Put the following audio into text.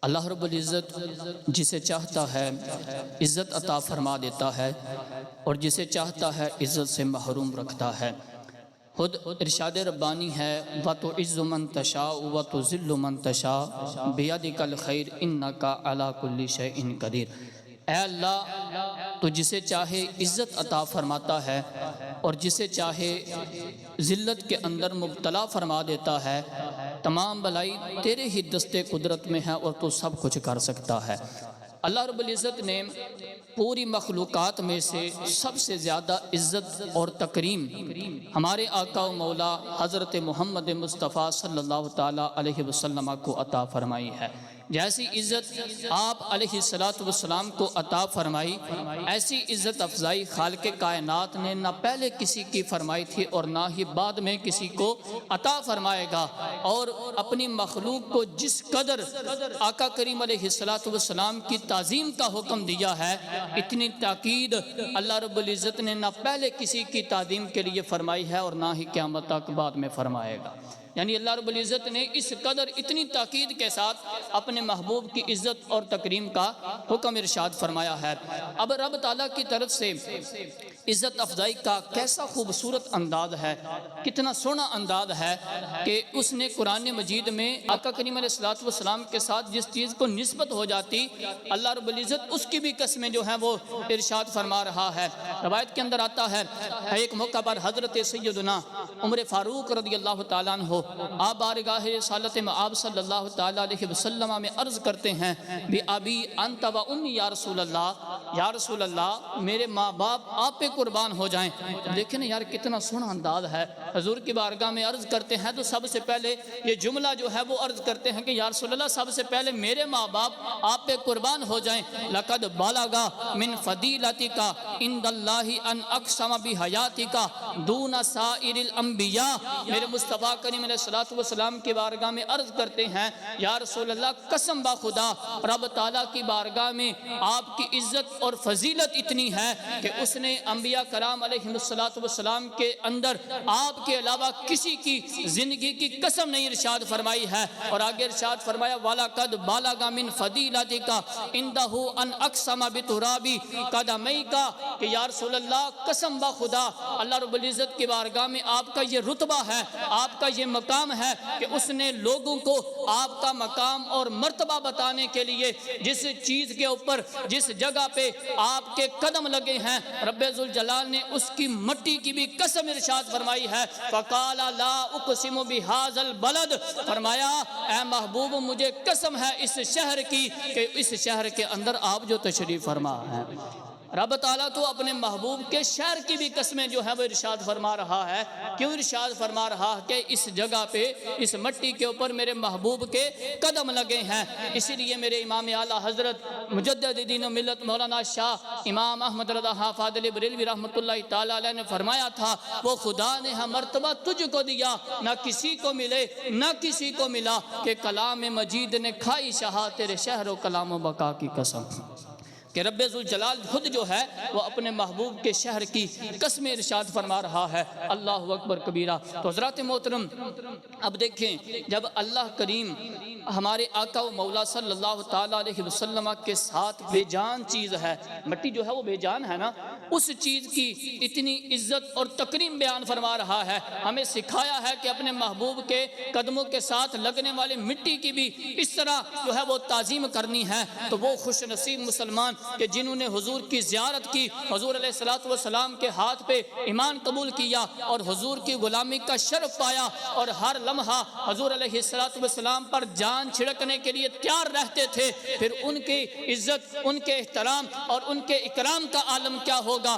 اللہ رب العزت جسے چاہتا ہے عزت عطا فرما دیتا ہے اور جسے چاہتا ہے عزت سے محروم رکھتا ہے۔ خود ارشاد ربانی ہے وَتُعِزُّ مَن تَشَاءُ وَتُذِلُّ مَن تَشَاءُ بِيَدِكَ الْخَيْرُ إِنَّكَ عَلَى كُلِّ شَيْءٍ قدیر۔ اے اللہ تو جسے چاہے عزت عطا فرماتا ہے اور جسے چاہے ذلت کے اندر مبتلا فرما دیتا ہے۔ تمام بھلائی تیرے ہی دستے قدرت میں ہے اور تو سب کچھ کر سکتا ہے۔ اللہ رب العزت نے پوری مخلوقات میں سے سب سے زیادہ عزت اور تکریم ہمارے آقا و مولا حضرت محمد مصطفیٰ صلی اللہ تعالیٰ علیہ وسلم کو عطا فرمائی ہے۔ جیسی عزت آپ علیہ السلام کو عطا فرمائی، ایسی عزت افزائی خالق کائنات نے نہ پہلے کسی کی فرمائی تھی اور نہ ہی بعد میں کسی کو عطا فرمائے گا۔ اور اپنی مخلوق کو جس قدر آقا کریم علیہ السلام کی تعظیم کا حکم دیا ہے، اتنی تاکید اللہ رب العزت نے نہ پہلے کسی کی تعظیم کے لیے فرمائی ہے اور نہ ہی قیامت تک بعد میں فرمائے گا۔ یعنی اللہ رب العزت نے اس قدر اتنی تاکید کے ساتھ اپنے محبوب کی عزت اور تکریم کا حکم ارشاد فرمایا ہے۔ اب رب تعالیٰ کی طرف سے عزت افزائی کا کیسا خوبصورت انداز ہے، کتنا سونا انداز ہے کہ اس نے قرآن مجید میں آقا کریم علیہ السلام کے ساتھ جس چیز کو نسبت ہو جاتی، اللہ رب العزت اس کی بھی قسمیں جو ہیں وہ ارشاد فرما رہا ہے۔ روایت کے اندر آتا ہے ایک موقع پر حضرت سیدنا عمر فاروق رضی اللہ تعالیٰ عنہ آپ بارگاہ رسالت مآب صلی اللہ تعالیٰ علیہ وسلم میں عرض کرتے ہیں بی ابی انت و امی یا رسول اللہ، یا رسول اللہ میرے ماں باپ آپ پہ قربان ہو جائیں۔ دیکھیں یار کتنا سونا انداز ہے، حضور کی بارگاہ میں عرض کرتے ہیں تو سب سے پہلے یہ جملہ جو ہے وہ عرض کرتے ہیں کہ یا رسول اللہ سب سے پہلے میرے ماں باپ آپ پہ قربان ہو جائیں۔ لقد بلغ من فضیلتک عند اللہ ان اقسم بحیاتک دون سائر الانبیاء۔ میرے مصطفیٰ کریم علیہ السلام کی بارگاہ میں عرض کرتے ہیں یا رسول اللہ قسم با خدا رب تعالیٰ کی بارگاہ میں آپ کی عزت اور فضیلت اتنی ہے کہ اس نے انبیاء کرام علیہ السلام کے اندر آپ کے علاوہ کسی کی زندگی کی قسم نہیں ارشاد فرمائی ہے۔ اور آگے ارشاد فرمایا وَلَقَدْ بَلَغَ مِنْ فَضِيلَتِكَ عِنْدَهُ أَنْ أَقْسَمَ بِتُرَابِ قَدَمَيْكَ کہ یا رسول اللہ قسم با خدا اللہ رب العزت کی بارگاہ میں آپ کا یہ رتبہ ہے، آپ کا یہ مقام ہے کہ اس نے لوگوں کو آپ کا مقام اور مرتبہ بتانے کے لیے جس چیز کے اوپر جس جگہ پہ آپ کے قدم لگے ہیں رب ذوالجلال نے اس کی مٹی کی بھی قسم ارشاد فرمائی ہے۔ فَقَالَ لَا أُقْسِمُ بِهَذَا الْبَلَدِ فرمایا اے محبوب مجھے قسم ہے اس شہر کی کہ اس شہر کے اندر آپ جو تشریف فرما ہیں۔ رب تعالیٰ تو اپنے محبوب کے شہر کی بھی قسمیں جو ہے وہ ارشاد فرما رہا ہے۔ کیوں ارشاد فرما رہا ہے کہ اس جگہ پہ اس مٹی کے اوپر میرے محبوب کے قدم لگے ہیں۔ اسی لیے میرے امام اعلیٰ حضرت مجدد دین و ملت مولانا شاہ امام احمد رضا حافظ بریلوی رحمۃ اللہ تعالیٰ علیہ نے فرمایا تھا وہ خدا نے ہم مرتبہ تجھ کو دیا نہ کسی کو ملے نہ کسی کو ملا کہ کلام مجید نے کھائی شہا تیرے شہر و کلام و بقا کی قسم کہ رب ذوالجلال خود جو ہے وہ اپنے محبوب کے شہر کی قسم ارشاد فرما رہا ہے۔ اللہ اکبر کبیرہ۔ تو حضرات محترم اب دیکھیں جب اللہ کریم ہمارے آقا و مولا صلی اللہ تعالیٰ علیہ وسلم کے ساتھ بے جان چیز ہے، مٹی جو ہے وہ بے جان ہے نا، اس چیز کی اتنی عزت اور تکریم بیان فرما رہا ہے۔ ہمیں سکھایا ہے کہ اپنے محبوب کے قدموں کے ساتھ لگنے والے مٹی کی بھی اس طرح جو ہے وہ تعظیم کرنی ہے۔ تو وہ خوش نصیب مسلمان کہ جنہوں نے حضور کی زیارت کی، حضور علیہ السلام کے ہاتھ پہ ایمان قبول کیا اور حضور کی غلامی کا شرف پایا اور ہر لمحہ حضور علیہ السلام پر جان چھڑکنے کے لیے تیار رہتے تھے، پھر ان کی عزت، ان کے احترام اور ان کے اکرام کا عالم کیا ہوگا۔